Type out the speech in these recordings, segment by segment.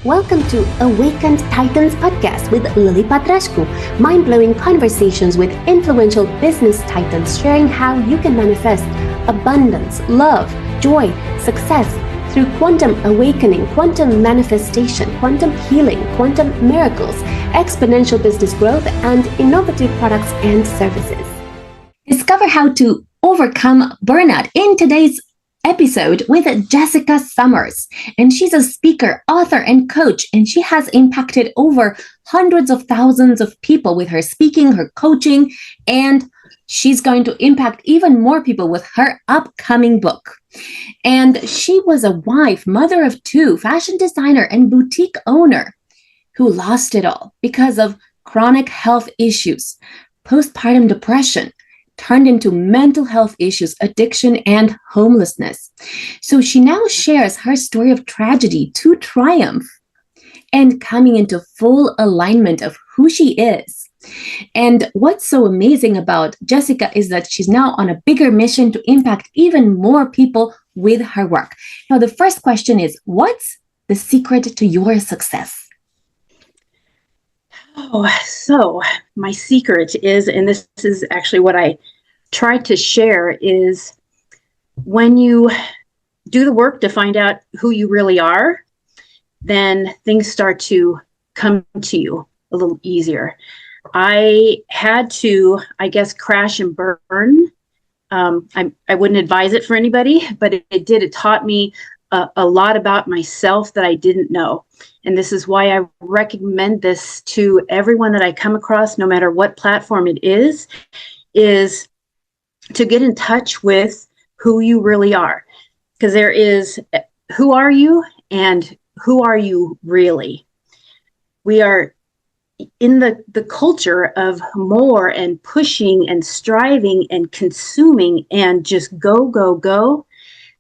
Welcome to Awakened Titans podcast with Lily Patrascu, mind-blowing conversations with influential business titans sharing how you can manifest abundance, love, joy, success through quantum awakening, quantum manifestation, quantum healing, quantum miracles, exponential business growth, and innovative products and services. Discover how to overcome burnout in today's episode with Jessica Summers. And she's a speaker, author, and coach, and she has impacted over hundreds of thousands of people with her speaking, her coaching, and she's going to impact even more people with her upcoming book. And she was a wife, mother of two, fashion designer, and boutique owner who lost it all because of chronic health issues, postpartum depression, turned into mental health issues, addiction, and homelessness. So she now shares her story of tragedy to triumph and coming into full alignment of who she is. And what's so amazing about Jessica is that she's now on a bigger mission to impact even more people with her work. Now, the first question is, what's the secret to your success? So my secret is, and this is actually what I try to share, is when you do the work to find out who you really are, then things start to come to you a little easier. I had to, I guess, crash and burn. I wouldn't advise it for anybody, but it did. It taught me a lot about myself that I didn't know. And this is why I recommend this to everyone that I come across, no matter what platform it is to get in touch with who you really are. Because there is who are you and who are you really? We are in the culture of more and pushing and striving and consuming and just go, go, go,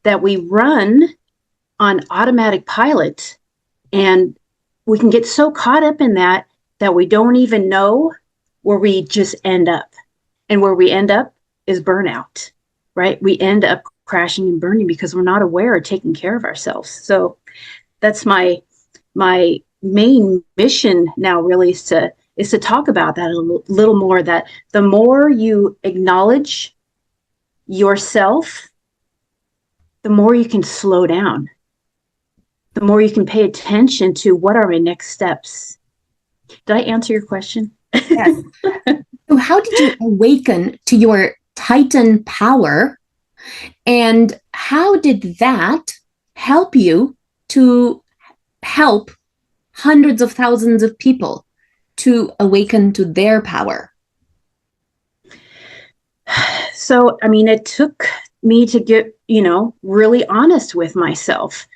that we run on automatic pilot. And we can get so caught up in that we don't even know where we just end up. And where we end up is burnout, right? We end up crashing and burning because we're not aware of taking care of ourselves. So that's my main mission now, really, is to talk about that a little more, that the more you acknowledge yourself, the more you can slow down. The more you can pay attention to what are my next steps. Did I answer your question? Yes. So how did you awaken to your Titan power? And how did that help you to help hundreds of thousands of people to awaken to their power? So, it took me to get, really honest with myself.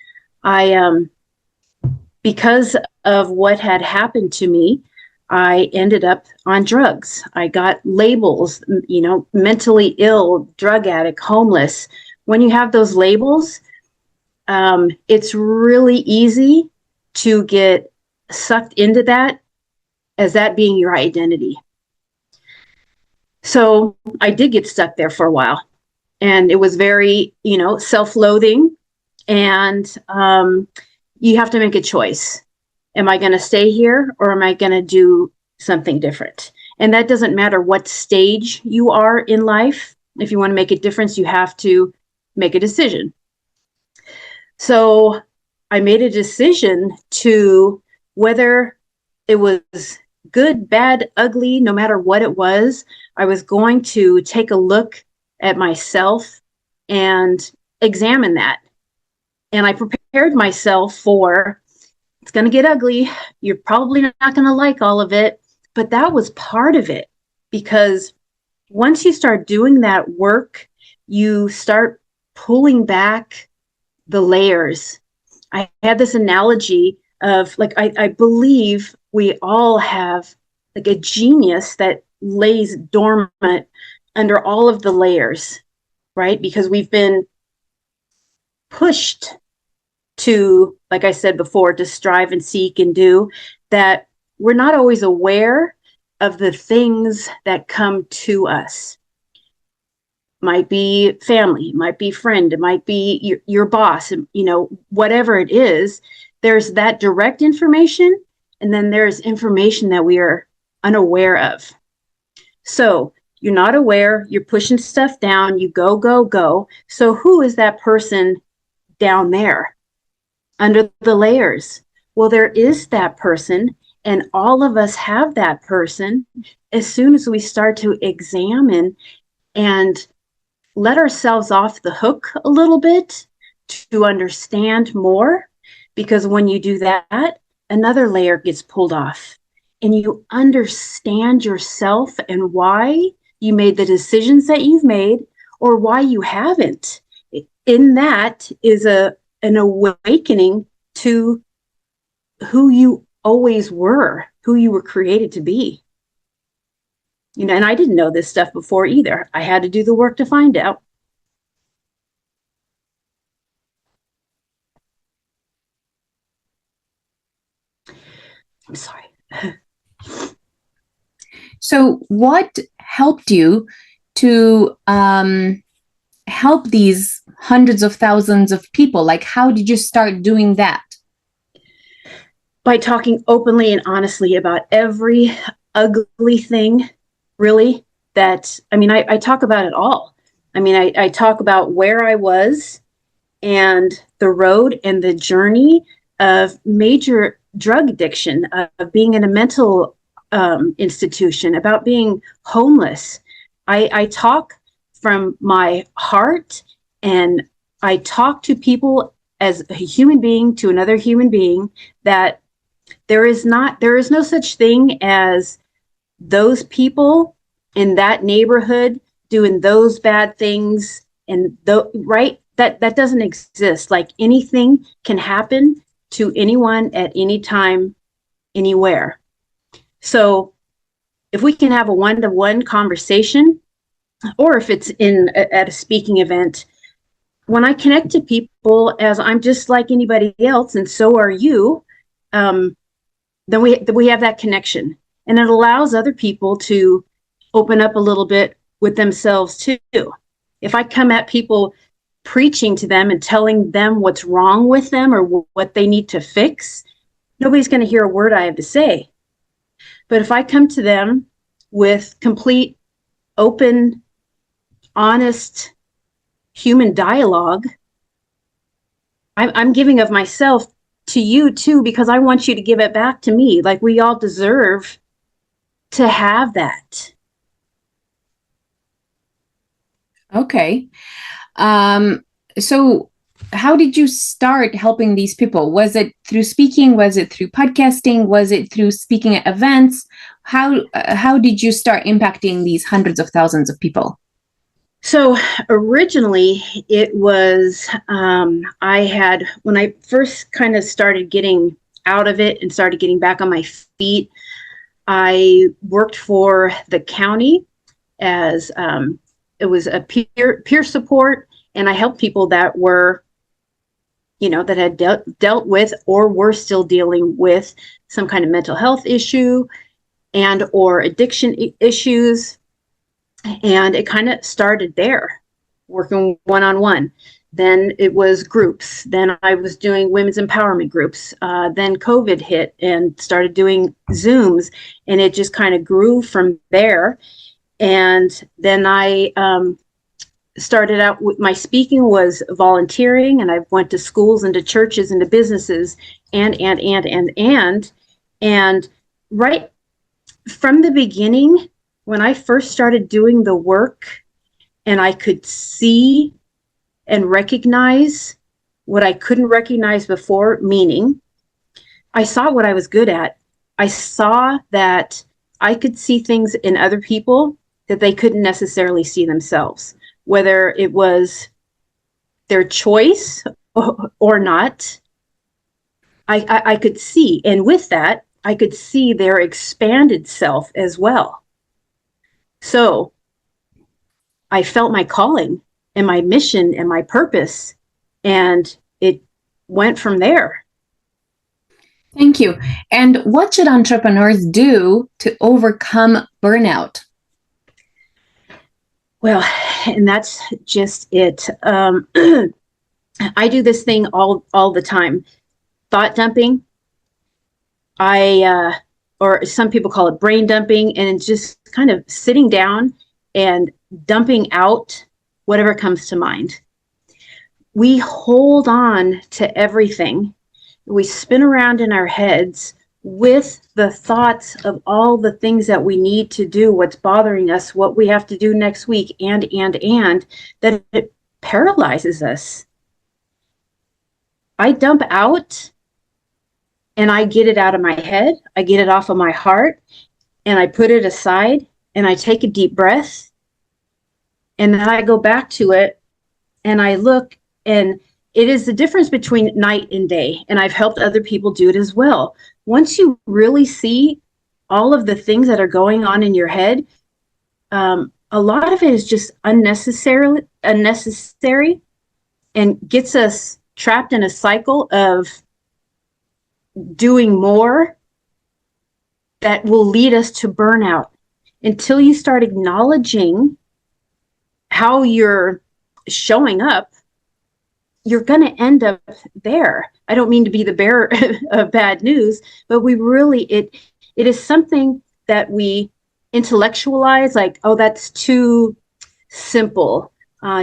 Because of what had happened to me, I ended up on drugs. I got labels, mentally ill, drug addict, homeless. When you have those labels, it's really easy to get sucked into that as that being your identity. So I did get stuck there for a while, and it was very, self-loathing. And you have to make a choice. Am I going to stay here, or am I going to do something different? And that doesn't matter what stage you are in life. If you want to make a difference, you have to make a decision. So I made a decision to, whether it was good, bad, ugly, no matter what it was, I was going to take a look at myself and examine that. And I prepared myself for, it's going to get ugly. You're probably not going to like all of it. But that was part of it, because once you start doing that work, you start pulling back the layers. I had this analogy of, I believe we all have like a genius that lays dormant under all of the layers, right? Because we've been pushed to, like I said before, to strive and seek and do that. We're not always aware of the things that come to us. Might be family, might be friend, it might be your boss, whatever it is, there's that direct information, and then there's information that we are unaware of. So you're not aware, you're pushing stuff down, you go, go, go. So who is that person down there under the layers? Well, there is that person, and all of us have that person as soon as we start to examine and let ourselves off the hook a little bit to understand more. Because when you do that, another layer gets pulled off, and you understand yourself and why you made the decisions that you've made or why you haven't. In that is an awakening to who you always were, who you were created to be. You know, and I didn't know this stuff before either. I had to do the work to find out. I'm sorry. So what helped you to help these hundreds of thousands of people? Like, how did you start doing that? By talking openly and honestly about every ugly thing, really, that, I mean, I talk about it all. I mean, I talk about where I was and the road and the journey of major drug addiction, of being in a mental institution, about being homeless. I talk from my heart, and I talk to people as a human being to another human being, that there is no such thing as those people in that neighborhood doing those bad things, and right, that doesn't exist. Like, anything can happen to anyone at any time, anywhere. So if we can have a one-to-one conversation, or if it's at a speaking event, when I connect to people as I'm just like anybody else, and so are you, then we have that connection, and it allows other people to open up a little bit with themselves too. If I come at people preaching to them and telling them what's wrong with them or what they need to fix, nobody's going to hear a word I have to say. But if I come to them with complete, open, honest human dialogue, I'm giving of myself to you too, because I want you to give it back to me. Like, we all deserve to have that. Okay. So how did you start helping these people? Was it through speaking? Was it through podcasting? Was it through speaking at events? How did you start impacting these hundreds of thousands of people? So originally it was, when I first kind of started getting out of it and started getting back on my feet, I worked for the county as, it was a peer support, and I helped people that were, that had dealt with or were still dealing with some kind of mental health issue and or addiction issues. And it kind of started there, working one-on-one. Then it was groups. Then I was doing women's empowerment groups. Then COVID hit and started doing Zooms, and it just kind of grew from there. And then I started out with my speaking was volunteering, and I went to schools and to churches and to businesses and right from the beginning, when I first started doing the work and I could see and recognize what I couldn't recognize before, meaning I saw what I was good at. I saw that I could see things in other people that they couldn't necessarily see themselves, whether it was their choice or not. I could see, and with that, I could see their expanded self as well. So I felt my calling and my mission and my purpose, and it went from there. Thank you. And what should entrepreneurs do to overcome burnout? Well, and that's just it. I do this thing all the time. thought dumping. Or some people call it brain dumping, and it's just kind of sitting down and dumping out whatever comes to mind. We hold on to everything. We spin around in our heads with the thoughts of all the things that we need to do, what's bothering us, what we have to do next week, and that it paralyzes us. I dump out and I get it out of my head. I get it off of my heart and I put it aside and I take a deep breath. And then I go back to it and I look, and it is the difference between night and day. And I've helped other people do it as well. Once you really see all of the things that are going on in your head, a lot of it is just unnecessary and gets us trapped in a cycle of doing more that will lead us to burnout. Until you start acknowledging how you're showing up, you're going to end up there. I don't mean to be the bearer of bad news, but it is something that we intellectualize, like, oh, that's too simple,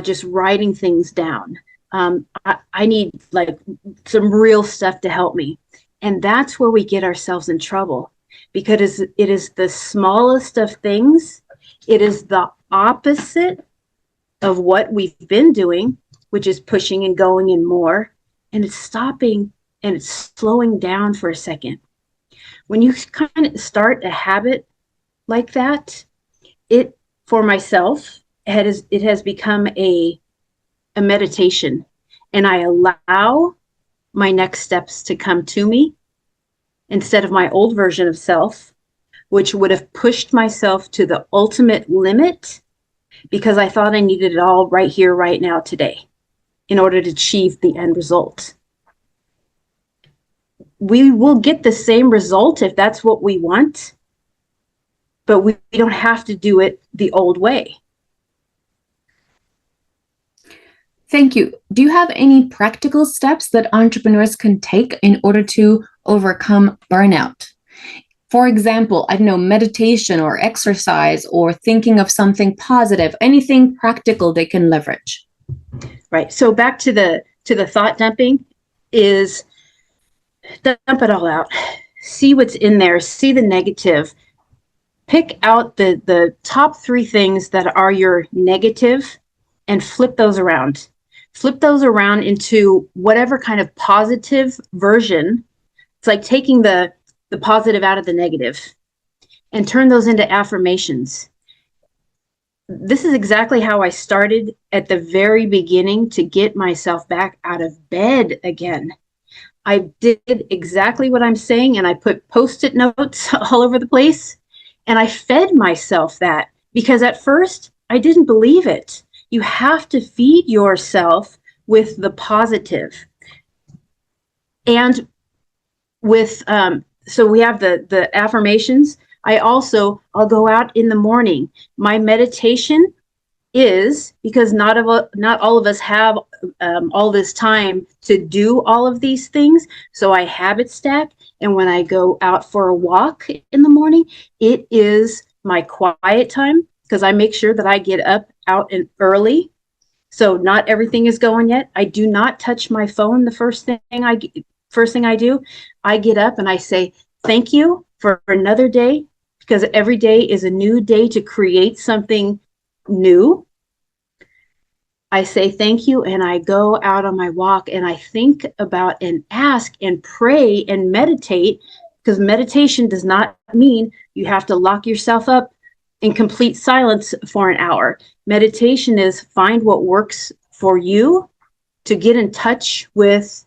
just writing things down. I need like some real stuff to help me. And that's where we get ourselves in trouble, because it is the smallest of things. It is the opposite of what we've been doing, which is pushing and going and more. And it's stopping and it's slowing down for a second. When you kind of start a habit like that, for myself, it has become a meditation. And I allow my next steps to come to me instead of my old version of self, which would have pushed myself to the ultimate limit because I thought I needed it all right here, right now, today, in order to achieve the end result. We will get the same result if that's what we want, but we don't have to do it the old way. Thank you. Do you have any practical steps that entrepreneurs can take in order to overcome burnout? For example, I don't know, meditation or exercise or thinking of something positive, anything practical they can leverage. Right. So back to the thought dumping is dump it all out. See what's in there. See the negative. Pick out the top 3 things that are your negative and flip those around. Flip those around into whatever kind of positive version. It's like taking the positive out of the negative and turn those into affirmations. This is exactly how I started at the very beginning to get myself back out of bed again. I did exactly what I'm saying, and I put Post-it notes all over the place, and I fed myself that, because at first I didn't believe it. You have to feed yourself with the positive. And with so we have the affirmations. I'll go out in the morning. My meditation is, because not all of us have all this time to do all of these things. So I habit stack. And when I go out for a walk in the morning, it is my quiet time, because I make sure that I get up out and early. So not everything is going yet. I do not touch my phone. The first thing I do, I get up and I say, thank you for another day, because every day is a new day to create something new. I say thank you, and I go out on my walk and I think about and ask and pray and meditate, because meditation does not mean you have to lock yourself up in complete silence for an hour. Meditation is find what works for you to get in touch with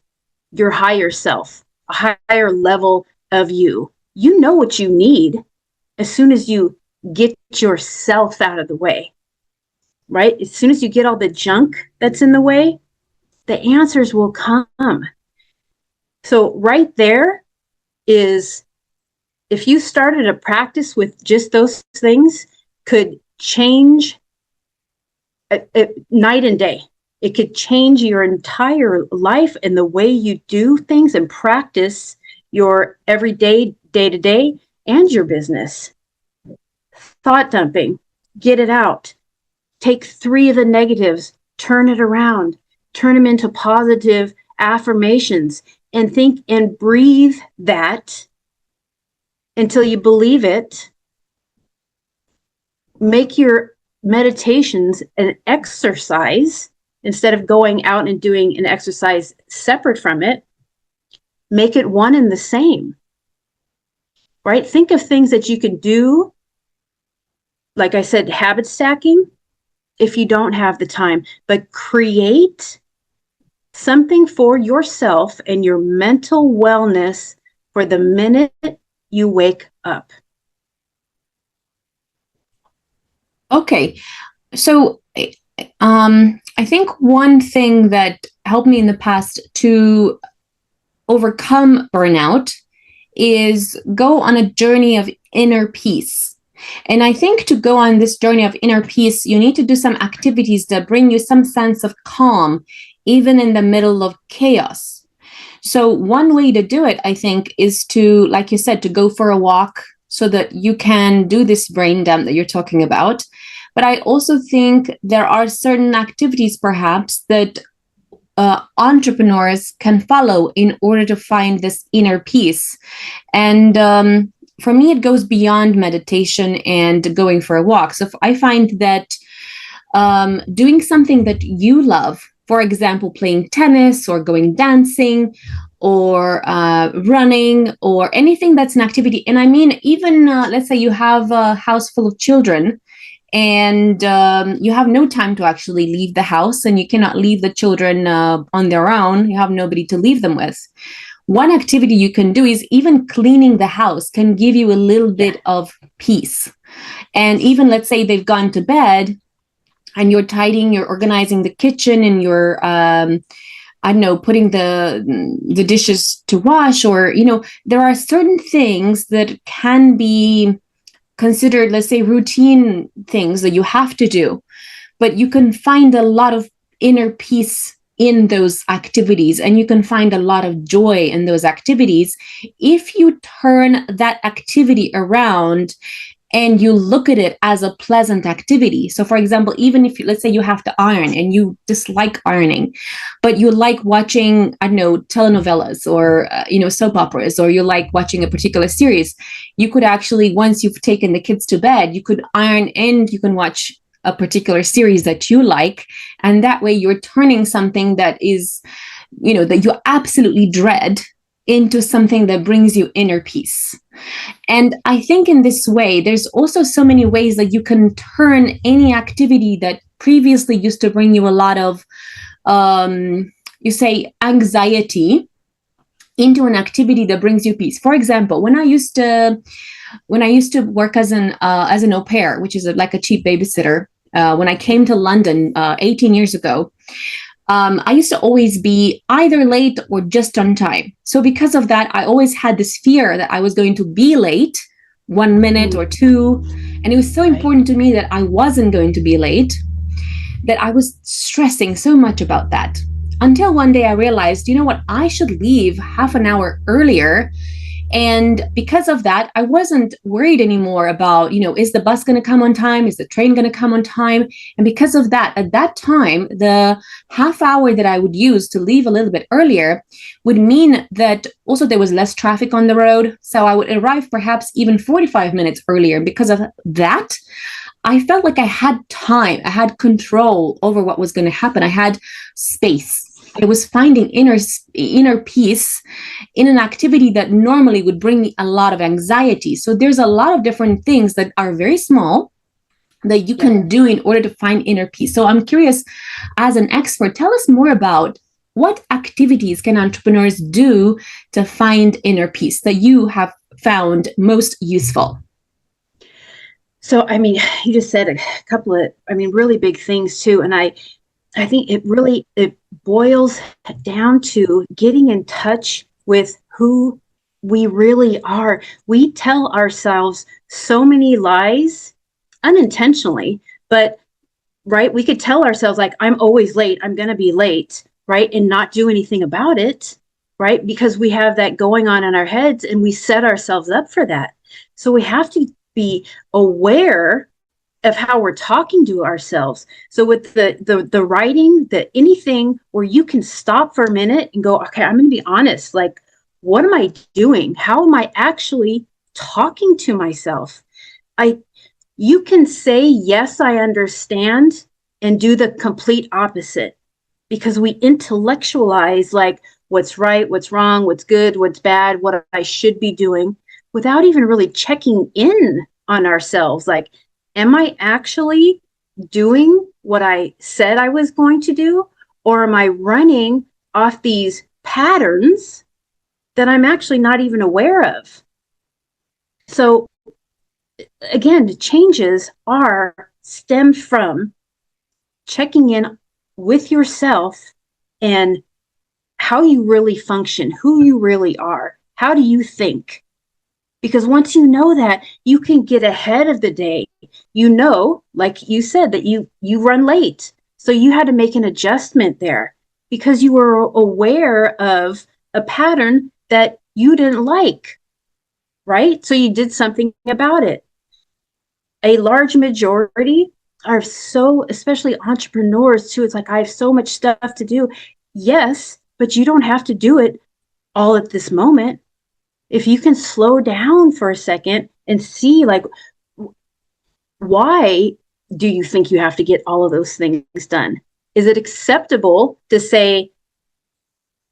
your higher self, a higher level of you. You know what you need as soon as you get yourself out of the way, right? As soon as you get all the junk that's in the way, the answers will come. So right there is, if you started a practice with just those things, could change night and day. It could change your entire life and the way you do things and practice your everyday, day to day, and your business. Thought dumping, get it out. Take 3 of the negatives, turn it around, turn them into positive affirmations, and think and breathe that until you believe it. Make your meditations an exercise instead of going out and doing an exercise separate from it. Make it one and the same, right? Think of things that you can do. Like I said, habit stacking, if you don't have the time, but create something for yourself and your mental wellness for the minute you wake up. Okay. So I think one thing that helped me in the past to overcome burnout is go on a journey of inner peace. And I think to go on this journey of inner peace, you need to do some activities that bring you some sense of calm, even in the middle of chaos. So one way to do it, I think, is to, like you said, to go for a walk so that you can do this brain dump that you're talking about. But I also think there are certain activities, perhaps, that entrepreneurs can follow in order to find this inner peace. And for me, it goes beyond meditation and going for a walk. So I find that doing something that you love, for example, playing tennis or going dancing or running or anything that's an activity. And I mean, even let's say you have a house full of children and you have no time to actually leave the house and you cannot leave the children on their own. You have nobody to leave them with. One activity you can do is even cleaning the house can give you a little bit of peace. And even let's say they've gone to bed and you're tidying, you're organizing the kitchen and you're, I don't know, putting the dishes to wash, or, you know, there are certain things that can be considered, let's say, routine things that you have to do, but you can find a lot of inner peace in those activities, and you can find a lot of joy in those activities if you turn that activity around and you look at it as a pleasant activity. So for example, even if let's say you have to iron and you dislike ironing, but you like watching, I don't know, telenovelas or, soap operas, or you like watching a particular series, you could actually, once you've taken the kids to bed, you could iron and you can watch a particular series that you like. And that way you're turning something that is, that you absolutely dread into something that brings you inner peace. And I think in this way, there's also so many ways that you can turn any activity that previously used to bring you a lot of, anxiety into an activity that brings you peace. For example, when I used to work as an au pair, which is like a cheap babysitter, when I came to London 18 years ago, I used to always be either late or just on time. So because of that, I always had this fear that I was going to be late 1 minute or two. And it was so important to me that I wasn't going to be late, that I was stressing so much about that. Until one day I realized, you know what, I should leave half an hour earlier. And because of that, I wasn't worried anymore about, is the bus going to come on time? Is the train going to come on time? And because of that, at that time, the half hour that I would use to leave a little bit earlier would mean that also there was less traffic on the road. So I would arrive perhaps even 45 minutes earlier. And because of that, I felt like I had time. I had control over what was going to happen. I had space. I was finding inner peace in an activity that normally would bring me a lot of anxiety. So there's a lot of different things that are very small that you can do in order to find inner peace. So I'm curious, as an expert, tell us more about what activities can entrepreneurs do to find inner peace that you have found most useful? So, you just said a couple of, really big things too. And I think it boils down to getting in touch with who we really are. We tell ourselves so many lies unintentionally, but right? We could tell ourselves like, I'm always late, I'm going to be late, right? And not do anything about it, right? Because we have that going on in our heads and we set ourselves up for that. So we have to be aware of how we're talking to ourselves. So with the writing, the anything where you can stop for a minute and go, okay, I'm going to be honest. Like, what am I doing? How am I actually talking to myself? You can say, yes, I understand, and do the complete opposite, because we intellectualize like what's right, what's wrong, what's good, what's bad, what I should be doing, without even really checking in on ourselves. Like, am I actually doing what I said I was going to do? Or am I running off these patterns that I'm actually not even aware of? So again, the changes are stemmed from checking in with yourself and how you really function, who you really are. How do you think? Because once you know that, you can get ahead of the day. You know, like you said, that you run late. So you had to make an adjustment there because you were aware of a pattern that you didn't like, right? So you did something about it. A large majority are so, especially entrepreneurs too, it's like, I have so much stuff to do. Yes, but you don't have to do it all at this moment. If you can slow down for a second and see, like, why do you think you have to get all of those things done? Is it acceptable to say,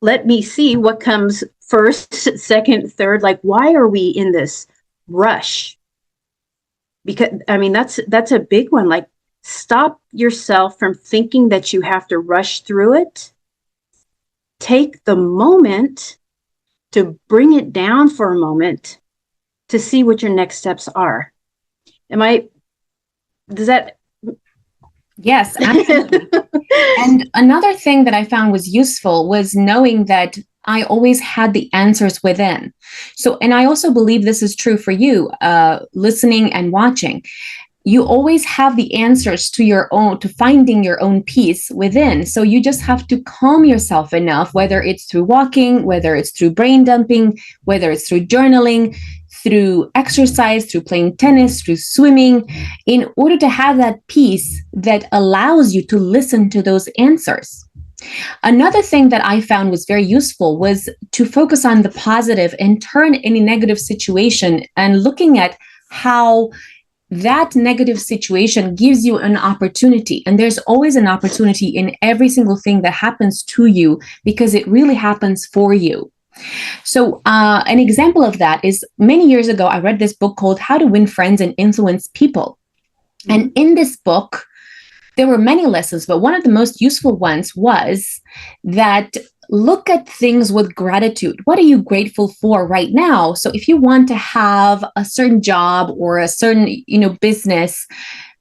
let me see what comes first, second, third? Like, why are we in this rush? Because, I mean, that's a big one. Like, stop yourself from thinking that you have to rush through it. Take the moment to bring it down for a moment to see what your next steps are. Does that? Yes, absolutely. And another thing that I found was useful was knowing that I always had the answers within. So, and I also believe this is true for you, listening and watching. You always have the answers to finding your own peace within. So you just have to calm yourself enough, whether it's through walking, whether it's through brain dumping, whether it's through journaling, through exercise, through playing tennis, through swimming, in order to have that peace that allows you to listen to those answers. Another thing that I found was very useful was to focus on the positive and turn any negative situation and looking at how that negative situation gives you an opportunity. And there's always an opportunity in every single thing that happens to you because it really happens for you. So an example of that is many years ago, I read this book called How to Win Friends and Influence People. And in this book, there were many lessons, but one of the most useful ones was that look at things with gratitude. What are you grateful for right now? So if you want to have a certain job or a certain, business,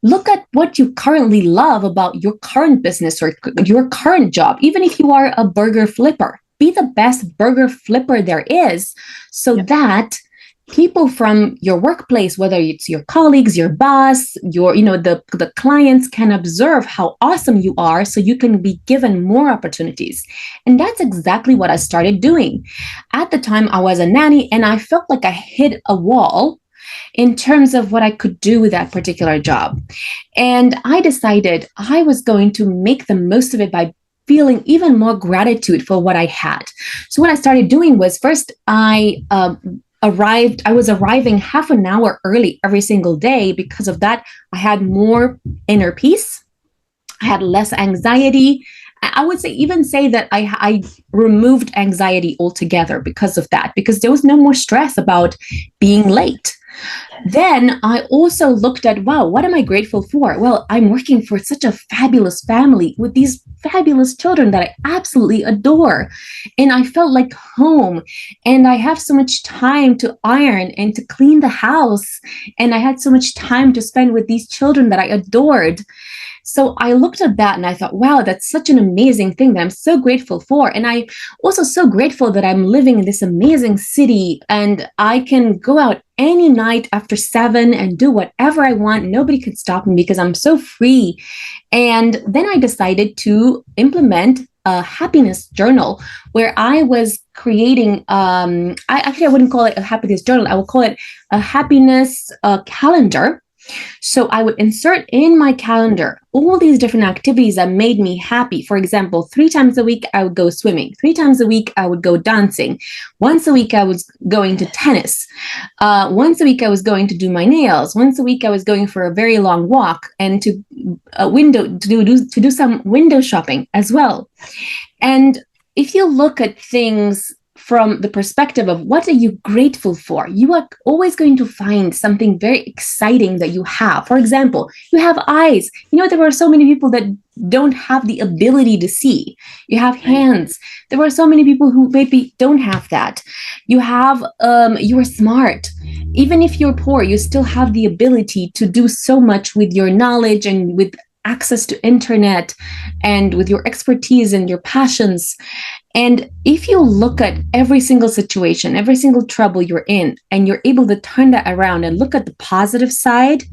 look at what you currently love about your current business or your current job. Even if you are a burger flipper, be the best burger flipper there is, so that people from your workplace, whether it's your colleagues, your boss, the clients, can observe how awesome you are, so you can be given more opportunities. And that's exactly what I started doing. At the time, I was a nanny, and I felt like I hit a wall in terms of what I could do with that particular job. And I decided I was going to make the most of it by feeling even more gratitude for what I had. So what I started doing was, first I was arriving half an hour early every single day. Because of that, I had more inner peace. I had less anxiety. I would even say that I removed anxiety altogether because of that, because there was no more stress about being late. Then I also looked at, wow, what am I grateful for? Well, I'm working for such a fabulous family with these fabulous children that I absolutely adore. And I felt like home. And I have so much time to iron and to clean the house. And I had so much time to spend with these children that I adored. So I looked at that and I thought, wow, that's such an amazing thing that I'm so grateful for. And I also so grateful that I'm living in this amazing city and I can go out any night after after 7 and do whatever I want. Nobody could stop me because I'm so free. And then I decided to implement a happiness journal where I was creating, I wouldn't call it a happiness journal. I would call it a happiness calendar. So I would insert in my calendar all these different activities that made me happy. For example, 3 times a week, I would go swimming. 3 times a week, I would go dancing. Once a week, I was going to tennis. Once a week, I was going to do my nails. Once a week, I was going for a very long walk and to do some window shopping as well. And if you look at things from the perspective of what are you grateful for, you are always going to find something very exciting that you have. For example, you have eyes. There are so many people that don't have the ability to see. You have hands. There are so many people who maybe don't have that. You are smart. Even if you're poor, you still have the ability to do so much with your knowledge and with access to internet and with your expertise and your passions. And if you look at every single situation, every single trouble you're in, and you're able to turn that around and look at the positive side,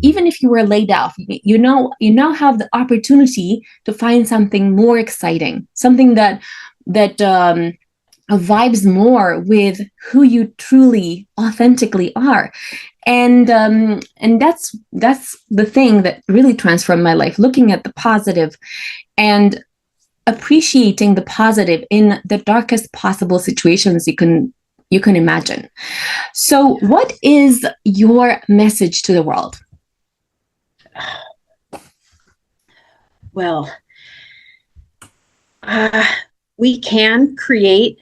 even if you were laid off, you now have the opportunity to find something more exciting, something that vibes more with who you truly, authentically are. And that's the thing that really transformed my life, looking at the positive and appreciating the positive in the darkest possible situations you can imagine. So what is your message to the world? Well, we can create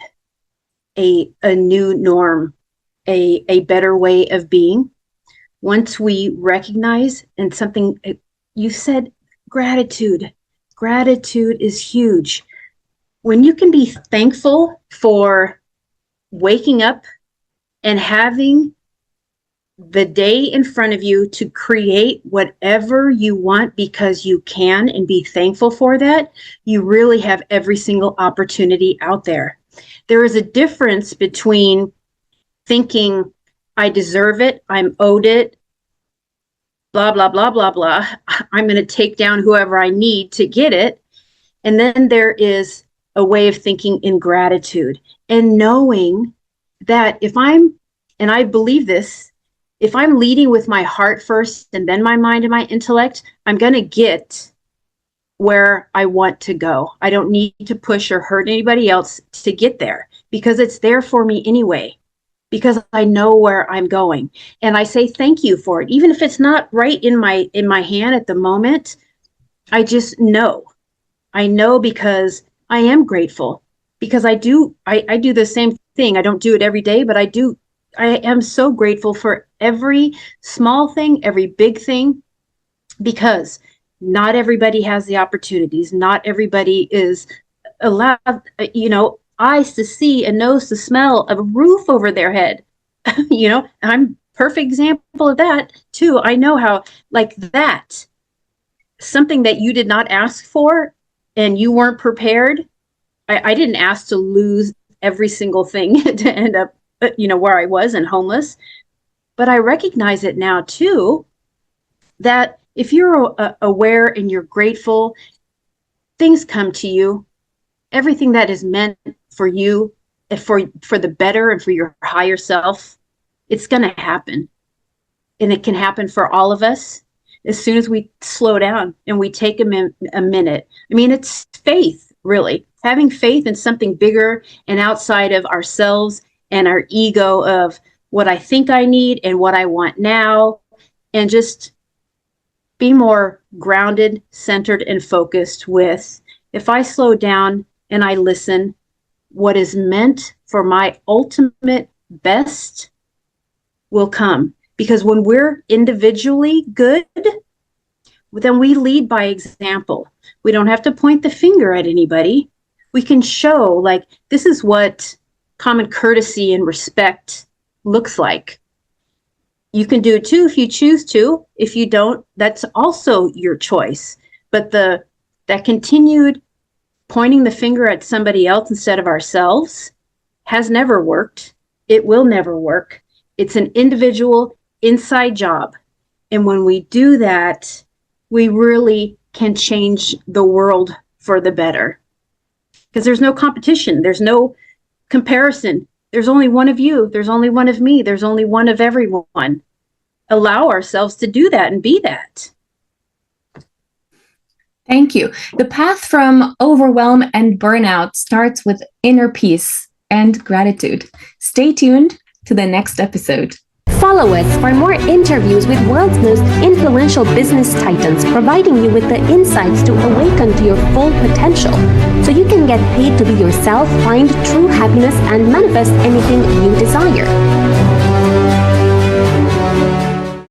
a new norm, a better way of being. Once we recognize, and something you said, gratitude. Gratitude is huge. When you can be thankful for waking up and having the day in front of you to create whatever you want because you can, and be thankful for that, you really have every single opportunity out there. There is a difference between thinking, I deserve it, I'm owed it, blah, blah, blah, blah, blah. I'm going to take down whoever I need to get it. And then there is a way of thinking in gratitude and knowing that and I believe this, if I'm leading with my heart first and then my mind and my intellect, I'm going to get where I want to go. I don't need to push or hurt anybody else to get there because it's there for me anyway. Because I know where I'm going, and I say thank you for it, even if it's not right in my hand at the moment. I just know. I know because I am grateful, because I do the same thing. I don't do it every day, but I do. I am so grateful for every small thing, every big thing, because not everybody has the opportunities. Not everybody is allowed, eyes to see and nose to smell, a roof over their head. I'm perfect example of that too. I know how, like that, something that you did not ask for and you weren't prepared. I didn't ask to lose every single thing to end up, where I was and homeless. But I recognize it now too, that if you're aware and you're grateful, things come to you. Everything that is meant for you, for the better and for your higher self, it's going to happen. And it can happen for all of us as soon as we slow down and we take a minute. I mean, it's faith, really. Having faith in something bigger and outside of ourselves and our ego of what I think I need and what I want now, and just be more grounded, centered, and focused with, if I slow down and I listen, what is meant for my ultimate best will come. Because when we're individually good, then we lead by example. We don't have to point the finger at anybody. We can show, like, this is what common courtesy and respect looks like. You can do it too if you choose to. If you don't, that's also your choice. But that continued pointing the finger at somebody else instead of ourselves has never worked. It will never work. It's an individual inside job. And when we do that, we really can change the world for the better. Because there's no competition, there's no comparison. There's only one of you, there's only one of me, there's only one of everyone. Allow ourselves to do that and be that. Thank you. The path from overwhelm and burnout starts with inner peace and gratitude. Stay tuned to the next episode. Follow us for more interviews with world's most influential business titans, providing you with the insights to awaken to your full potential so you can get paid to be yourself, find true happiness, and manifest anything you desire.